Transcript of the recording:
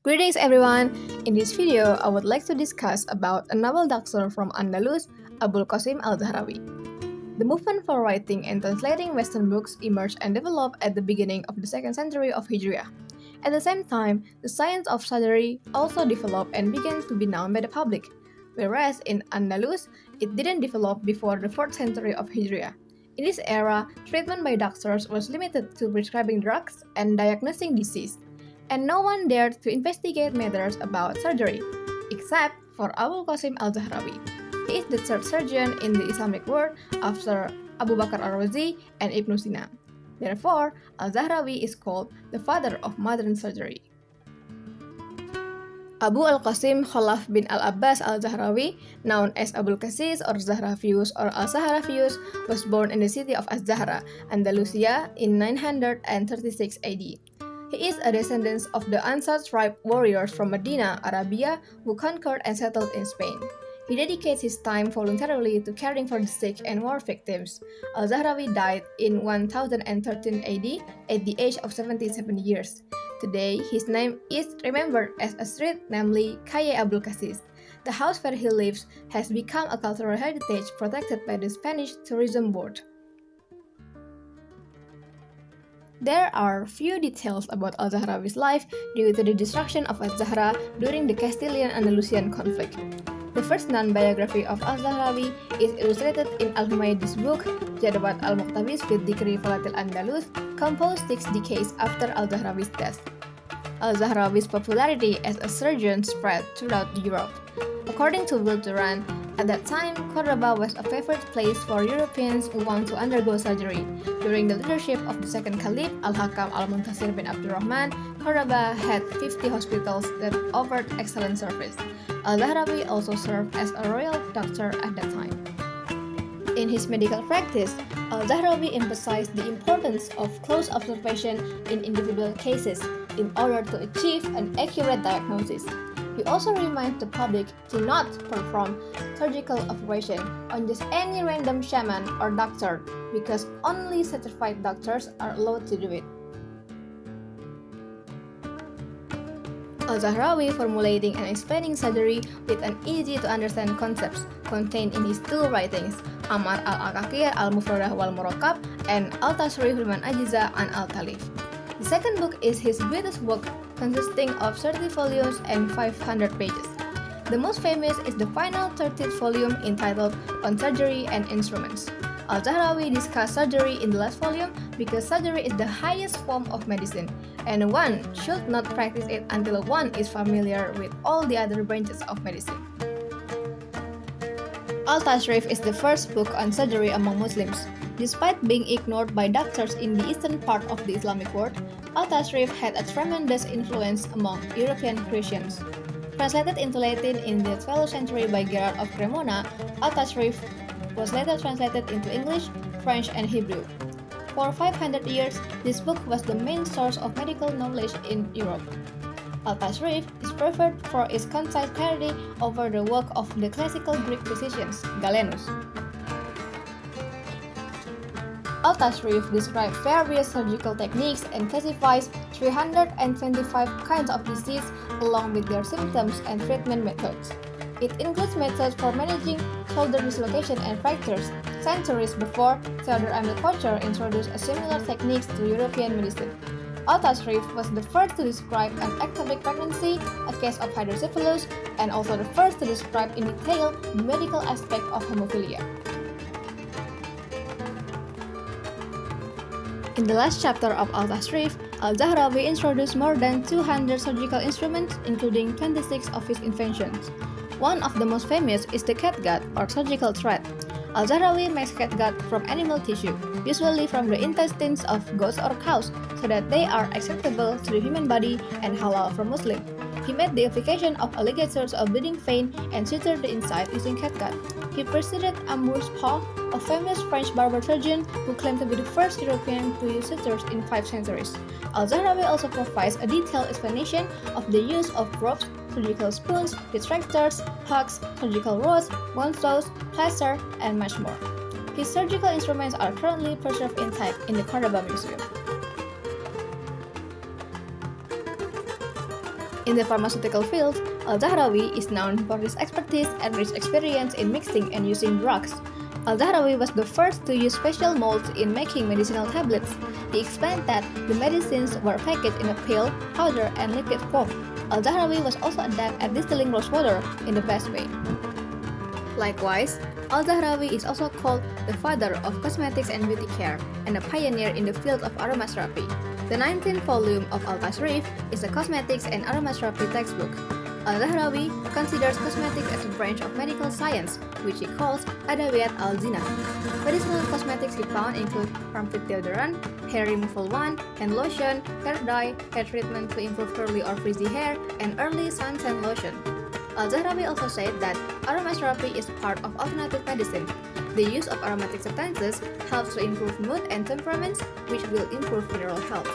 Greetings everyone! In this video, I would like to discuss about a novel doctor from Andalus, Abulcasis al-Zahrawi. The movement for writing and translating Western books emerged and developed at the beginning of the 2nd century of Hijriah. At the same time, the science of surgery also developed and began to be known by the public, whereas in Andalus, it didn't develop before the 4th century of Hijriah. In this era, treatment by doctors was limited to prescribing drugs and diagnosing disease, and no one dared to investigate matters about surgery, except for Abulcasis al-Zahrawi. He is the third surgeon in the Islamic world after Abu Bakr al-Razi and Ibn Sina. Therefore, al-Zahrawi is called the father of modern surgery. Abu al-Qasim Khalaf bin al-Abbas al-Zahrawi, known as Abulcasis or Zahravius or al-Zahravius, was born in the city of Az-Zahra, Andalusia in 936 AD. He is a descendant of the Ansar tribe warriors from Medina, Arabia, who conquered and settled in Spain. He dedicates his time voluntarily to caring for the sick and war victims. Al-Zahrawi died in 1013 AD at the age of 77 years. Today, his name is remembered as a street, namely Calle Abulcasis. The house where he lives has become a cultural heritage protected by the Spanish Tourism Board. There are few details about al-Zahrawi's life due to the destruction of al-Zahra during the Castilian-Andalusian conflict. The first non-biography of al-Zahrawi is illustrated in Al-Humaydi's book, Jadwat al-Muqtabis fi Dhikri Falatil Andalus, composed 6 decades after al-Zahrawi's death. Al-Zahrawi's popularity as a surgeon spread throughout Europe. According to Will Duran, at that time, Cordoba was a favorite place for Europeans who want to undergo surgery. During the leadership of the second Caliph, Al-Hakam al-Muntasir bin Abdurrahman, Cordoba had 50 hospitals that offered excellent service. Al-Zahrawi also served as a royal doctor at that time. In his medical practice, al-Zahrawi emphasized the importance of close observation in individual cases in order to achieve an accurate diagnosis. He also reminds the public to not perform surgical operation on just any random shaman or doctor because only certified doctors are allowed to do it. Al-Zahrawi formulating and explaining surgery with an easy-to-understand concepts contained in his 2 writings, Amar al-Akakir al-Mufradah wal-Murakab and Al-Tashrif liman Ajiza an al-Talif. The second book is his greatest work, consisting of 30 volumes and 500 pages. The most famous is the final 30th volume entitled On Surgery and Instruments. Al-Zahrawi discussed surgery in the last volume because surgery is the highest form of medicine, and one should not practice it until one is familiar with all the other branches of medicine. Al-Tashrif is the first book on surgery among Muslims. Despite being ignored by doctors in the eastern part of the Islamic world, Al-Tashrif had a tremendous influence among European Christians. Translated into Latin in the 12th century by Gerard of Cremona, Al-Tashrif was later translated into English, French, and Hebrew. For 500 years, this book was the main source of medical knowledge in Europe. Al-Tashrif is preferred for its concise clarity over the work of the classical Greek physicians, Galenus. Al-Tashrif describes various surgical techniques and classifies 325 kinds of disease along with their symptoms and treatment methods. It includes methods for managing shoulder dislocation and fractures. Centuries before, Theodor Emil Kocher introduced a similar techniques to European medicine. Al-Tashrif was the first to describe an ectopic pregnancy, a case of hydrocephalus, and also the first to describe in detail the medical aspect of hemophilia. In the last chapter of Al-Tashrif, Al-Zahrawi introduced more than 200 surgical instruments, including 26 of his inventions. One of the most famous is the catgut or surgical thread. Al-Zahrawi makes catgut from animal tissue, usually from the intestines of goats or cows, so that they are acceptable to the human body and halal for Muslim. He made the application of alligators of bleeding vein and sutured the inside using catgut. He preceded Amour's Paul, a famous French barber surgeon who claimed to be the first European to use sutures in 5 centuries. Al-Zahrawi also provides a detailed explanation of the use of ropes, surgical spoons, retractors, hooks, surgical rods, bone saws, plaster, and much more. His surgical instruments are currently preserved intact in the Cordoba Museum. In the pharmaceutical field, Al-Zahrawi is known for his expertise and rich experience in mixing and using drugs. Al-Zahrawi was the first to use special molds in making medicinal tablets. He explained that the medicines were packaged in a pill, powder, and liquid form. Al-Zahrawi was also adept at distilling rosewater in the best way. Likewise, Al-Zahrawi is also called the father of cosmetics and beauty care, and a pioneer in the field of aromatherapy. The 19th volume of Al-Tasrif is a cosmetics and aromatherapy textbook. Al-Zahrawi considers cosmetics as a branch of medical science, which he calls Adawiyat al-Zina. Medicinal cosmetics he found include armpit deodorant, hair removal wand, hand lotion, hair dye, hair treatment to improve curly or frizzy hair, and early suntan lotion. Al-Zahrawi also said that aromatherapy is part of alternative medicine. The use of aromatic substances helps to improve mood and temperaments, which will improve general health.